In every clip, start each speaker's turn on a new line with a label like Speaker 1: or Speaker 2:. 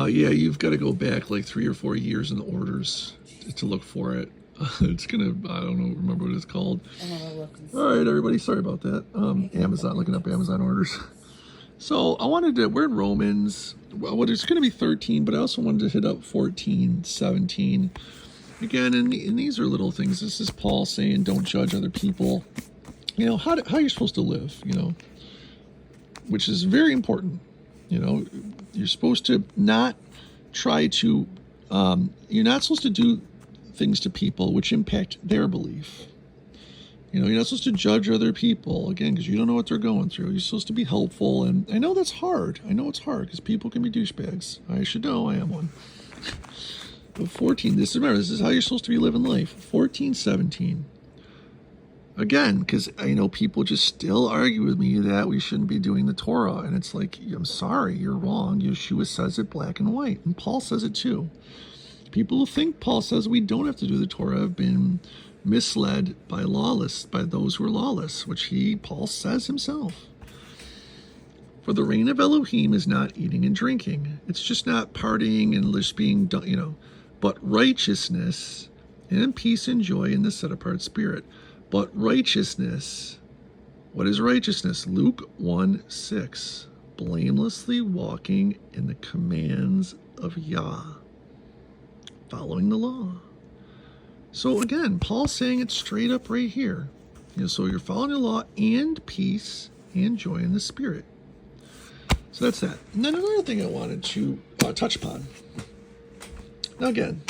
Speaker 1: Yeah, you've got to go back like 3 or 4 years in the orders to look for it. It's gonna, I don't know, remember what it's called. All right, everybody, sorry about that. Amazon, looking up Amazon orders. So we're in Romans. Well, it's going to be 13, but I also wanted to hit up 14, 17. Again, and these are little things. This is Paul saying, don't judge other people. You know, how you're supposed to live, you know, which is very important. You know, you're supposed to not try to, you're not supposed to do things to people which impact their belief. You know, you're not supposed to judge other people, again, because you don't know what they're going through. You're supposed to be helpful, and I know that's hard. I know it's hard, because people can be douchebags. I should know, I am one. But 14, this is how you're supposed to be living life. 14, 17. Again, because I know people just still argue with me that we shouldn't be doing the Torah, and it's like, I'm sorry, you're wrong. Yeshua says it black and white, and Paul says it too. People who think Paul says we don't have to do the Torah have been misled by those who are lawless, which Paul says himself. For the reign of Elohim is not eating and drinking. It's just not partying and just being, you know, but righteousness and peace and joy in the set-apart spirit. But righteousness, what is righteousness? Luke 1:6, blamelessly walking in the commands of Yah, following the law. So again, Paul's saying it straight up right here. You know, so you're following the law and peace and joy in the spirit. So that's that. And then another thing I wanted to touch upon. Now again,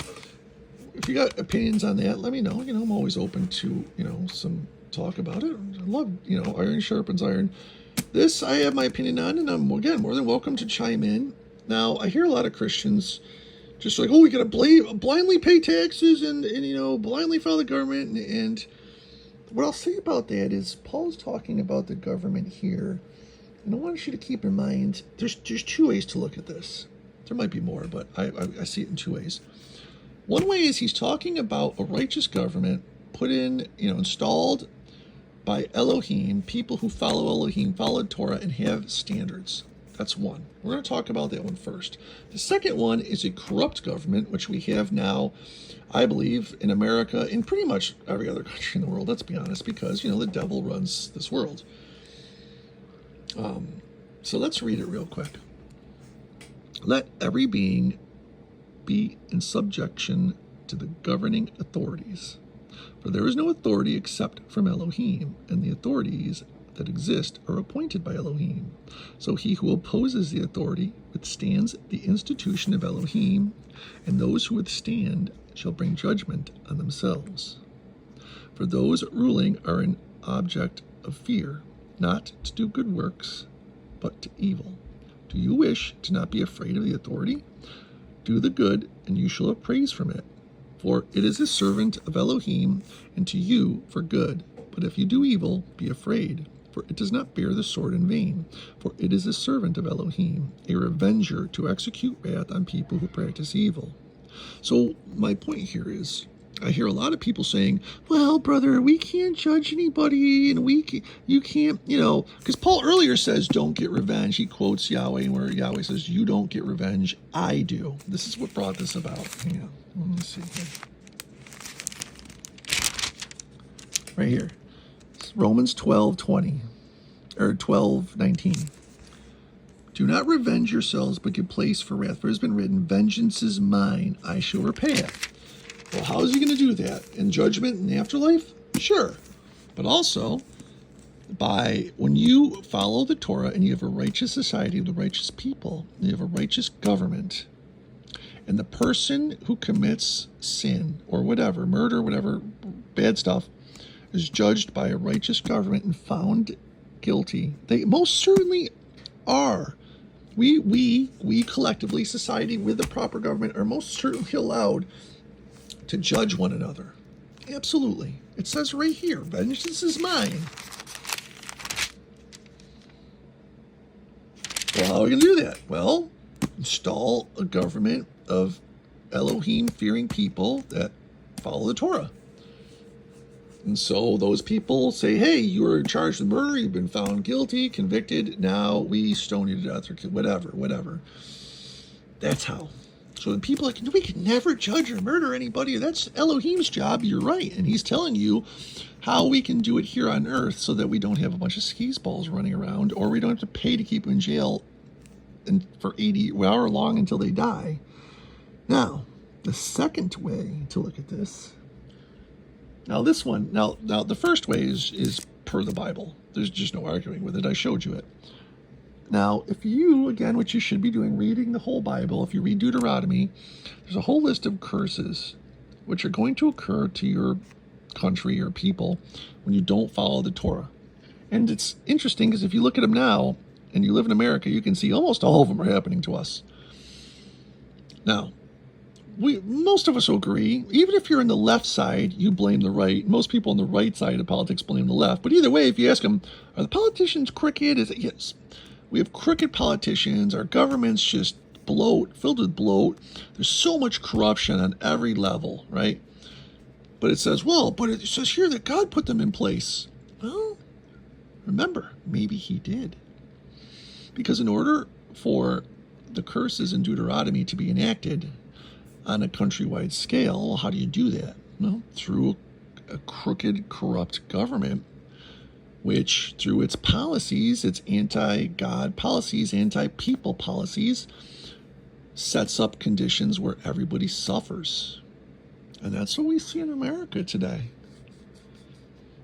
Speaker 1: if you got opinions on that, let me know. You know, I'm always open to, you know, some talk about it. I love, you know, iron sharpens iron. This I have my opinion on, and I'm, again, more than welcome to chime in. Now, I hear a lot of Christians just like, oh, we got to blindly pay taxes and, you know, blindly follow the government. And what I'll say about that is Paul's talking about the government here. And I want you to keep in mind, there's 2 ways to look at this. There might be more, but I see it in 2 ways. One way is he's talking about a righteous government put in, you know, installed by Elohim, people who follow Elohim, follow Torah, and have standards. That's one. We're going to talk about that one first. The second one is a corrupt government, which we have now, I believe, in America, in pretty much every other country in the world, let's be honest, because, you know, the devil runs this world. So let's read it real quick. Let every being be in subjection to the governing authorities. For there is no authority except from Elohim, and the authorities that exist are appointed by Elohim. So he who opposes the authority withstands the institution of Elohim, and those who withstand shall bring judgment on themselves. For those ruling are an object of fear, not to do good works, but to evil. Do you wish to not be afraid of the authority? Do the good, and you shall have praise from it. For it is a servant of Elohim, and to you for good. But if you do evil, be afraid, for it does not bear the sword in vain. For it is a servant of Elohim, a revenger to execute wrath on people who practice evil. So my point here is, I hear a lot of people saying, well, brother, we can't judge anybody, and you can't, you know, because Paul earlier says, don't get revenge. He quotes Yahweh, where Yahweh says, you don't get revenge, I do. This is what brought this about. Hang on, let me see here. Right here. It's Romans 12:20, or 12:19. Do not revenge yourselves, but give place for wrath, for it has been written, vengeance is mine, I shall repay it. Well, how is he going to do that? In judgment in the afterlife? Sure. But also, when you follow the Torah and you have a righteous society of the righteous people, and you have a righteous government, and the person who commits sin or whatever, murder, whatever, bad stuff, is judged by a righteous government and found guilty, they most certainly are. We collectively, society with the proper government, are most certainly allowed to judge one another. Absolutely. It says right here, vengeance is mine. Well, how are we going to do that? Well, install a government of Elohim-fearing people that follow the Torah. And so those people say, hey, you were charged with murder, you've been found guilty, convicted, now we stone you to death, or whatever. That's how. So when people are like, we can never judge or murder anybody, that's Elohim's job. You're right. And he's telling you how we can do it here on earth so that we don't have a bunch of skis-balls running around, or we don't have to pay to keep them in jail for 80 hour long until they die. Now, the second way to look at this, now this one, now the first way is per the Bible. There's just no arguing with it. I showed you it. Now, if you, again, what you should be doing, reading the whole Bible, if you read Deuteronomy, there's a whole list of curses which are going to occur to your country or people when you don't follow the Torah. And it's interesting because if you look at them now and you live in America, you can see almost all of them are happening to us. Now, most of us will agree, even if you're in the left side, you blame the right. Most people on the right side of politics blame the left. But either way, if you ask them, are the politicians crooked? Is it yes? We have crooked politicians. Our government's just filled with bloat. There's so much corruption on every level, right? But it says, well, but it says here that God put them in place. Well, remember, maybe he did. Because in order for the curses in Deuteronomy to be enacted on a countrywide scale, how do you do that? Well, through a crooked, corrupt government, which through its policies, its anti-God policies, anti-people policies, sets up conditions where everybody suffers. And that's what we see in America today.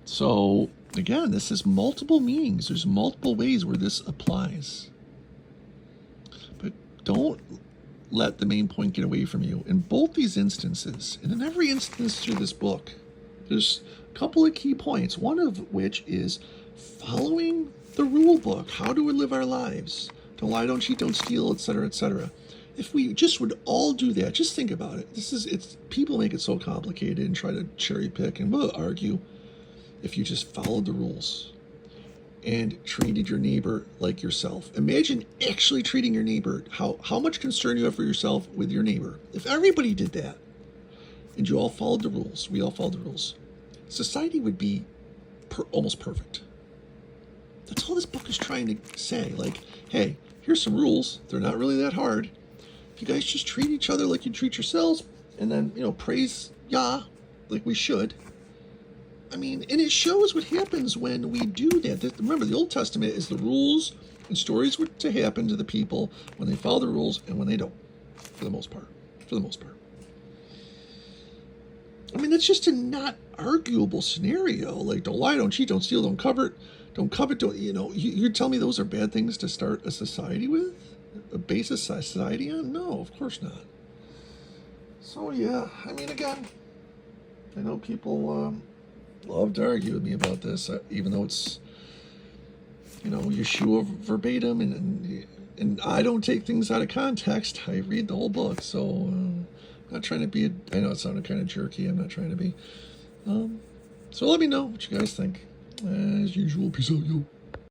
Speaker 1: So, again, this has multiple meanings. There's multiple ways where this applies. But don't let the main point get away from you. In both these instances, and in every instance through this book, there's a couple of key points, one of which is following the rule book. How do we live our lives? Don't lie, don't cheat, don't steal, etc., etc. If we just would all do that, just think about it. People make it so complicated and try to cherry pick and argue. If you just followed the rules and treated your neighbor like yourself. Imagine actually treating your neighbor, how much concern you have for yourself with your neighbor. If everybody did that, and you all followed the rules, we all followed the rules, society would be almost perfect. That's all this book is trying to say. Like, hey, here's some rules. They're not really that hard. If you guys just treat each other like you treat yourselves, and then, praise Yah like we should. I mean, and it shows what happens when we do that. Remember, the Old Testament is the rules and stories what to happen to the people when they follow the rules and when they don't, for the most part. I mean, that's just a not arguable scenario. Like, don't lie, don't cheat, don't steal, don't covet, you tell me those are bad things to start a society with? A base a society on? No, of course not. So, yeah, I mean, again, I know people love to argue with me about this, even though it's, Yeshua verbatim, and I don't take things out of context. I read the whole book, so I'm not trying to be, I know it sounded kind of jerky, I'm not trying to be. So let me know what you guys think. As usual, peace out, yo.